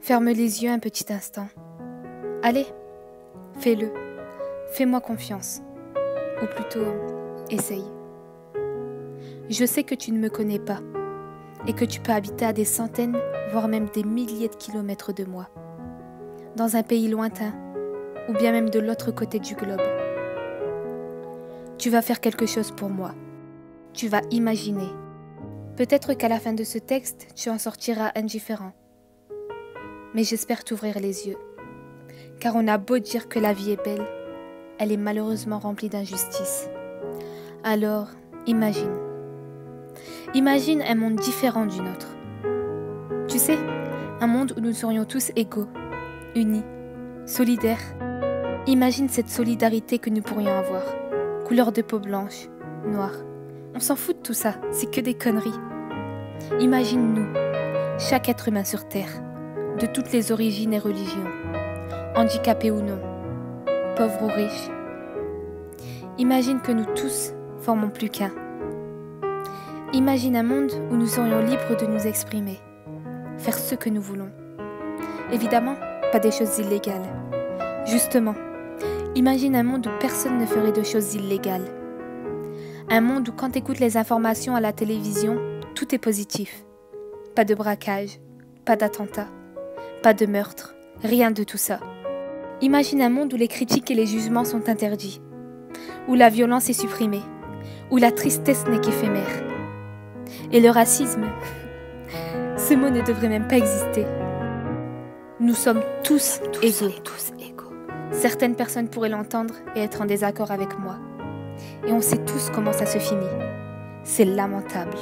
Ferme les yeux un petit instant. Allez, fais-le. Fais-moi confiance. Ou plutôt, essaye. Je sais que tu ne me connais pas et que tu peux habiter à des centaines, voire même des milliers de kilomètres de moi, dans un pays lointain ou bien même de l'autre côté du globe. Tu vas faire quelque chose pour moi. Tu vas imaginer. Peut-être qu'à la fin de ce texte, tu en sortiras indifférent. Mais j'espère t'ouvrir les yeux. Car on a beau dire que la vie est belle, elle est malheureusement remplie d'injustice. Alors, imagine. Imagine un monde différent du nôtre. Tu sais, un monde où nous serions tous égaux, unis, solidaires. Imagine cette solidarité que nous pourrions avoir. Couleur de peau blanche, noire. On s'en fout de tout ça, c'est que des conneries. Imagine-nous, chaque être humain sur Terre, de toutes les origines et religions, handicapés ou non, pauvres ou riches. Imagine que nous tous formons plus qu'un. Imagine un monde où nous serions libres de nous exprimer, faire ce que nous voulons. Évidemment, pas des choses illégales. Justement, imagine un monde où personne ne ferait de choses illégales. Un monde où quand tu écoutes les informations à la télévision, tout est positif. Pas de braquage, pas d'attentat, pas de meurtre, rien de tout ça. Imagine un monde où les critiques et les jugements sont interdits, où la violence est supprimée, où la tristesse n'est qu'éphémère. Et le racisme, ce mot ne devrait même pas exister. Nous sommes tous égaux. Certaines personnes pourraient l'entendre et être en désaccord avec moi. Et on sait tous comment ça se finit. C'est lamentable.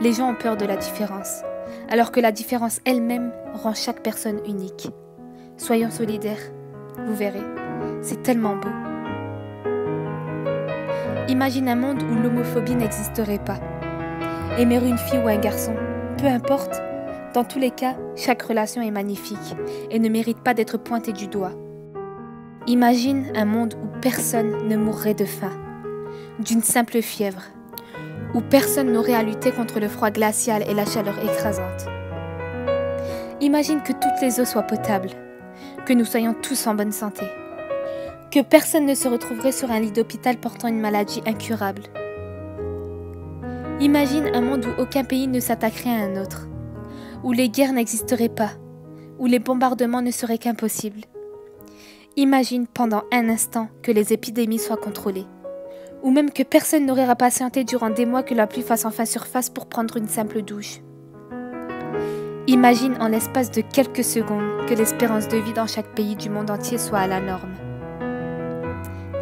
Les gens ont peur de la différence, alors que la différence elle-même rend chaque personne unique. Soyons solidaires, vous verrez, c'est tellement beau. Imagine un monde où l'homophobie n'existerait pas. Aimer une fille ou un garçon, peu importe, dans tous les cas, chaque relation est magnifique et ne mérite pas d'être pointée du doigt. Imagine un monde où personne ne mourrait de faim, d'une simple fièvre, où personne n'aurait à lutter contre le froid glacial et la chaleur écrasante. Imagine que toutes les eaux soient potables, que nous soyons tous en bonne santé, que personne ne se retrouverait sur un lit d'hôpital portant une maladie incurable. Imagine un monde où aucun pays ne s'attaquerait à un autre, où les guerres n'existeraient pas, où les bombardements ne seraient qu'impossibles. Imagine pendant un instant que les épidémies soient contrôlées, ou même que personne n'aurait à patienter durant des mois que la pluie fasse enfin surface pour prendre une simple douche. Imagine en l'espace de quelques secondes que l'espérance de vie dans chaque pays du monde entier soit à la norme.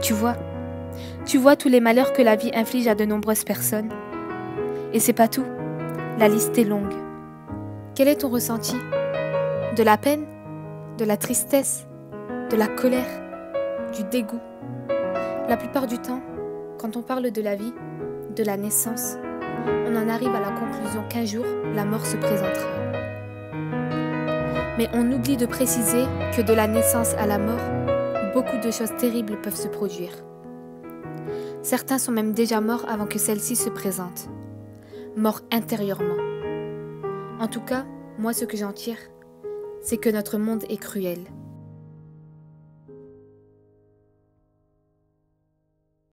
Tu vois tous les malheurs que la vie inflige à de nombreuses personnes. Et c'est pas tout, la liste est longue. Quel est ton ressenti? De la peine? De la tristesse? De la colère? Du dégoût? La plupart du temps, quand on parle de la vie, de la naissance, on en arrive à la conclusion qu'un jour, la mort se présentera. Mais on oublie de préciser que de la naissance à la mort, beaucoup de choses terribles peuvent se produire. Certains sont même déjà morts avant que celle-ci se présente. Morts intérieurement. En tout cas, moi ce que j'en tire, c'est que notre monde est cruel.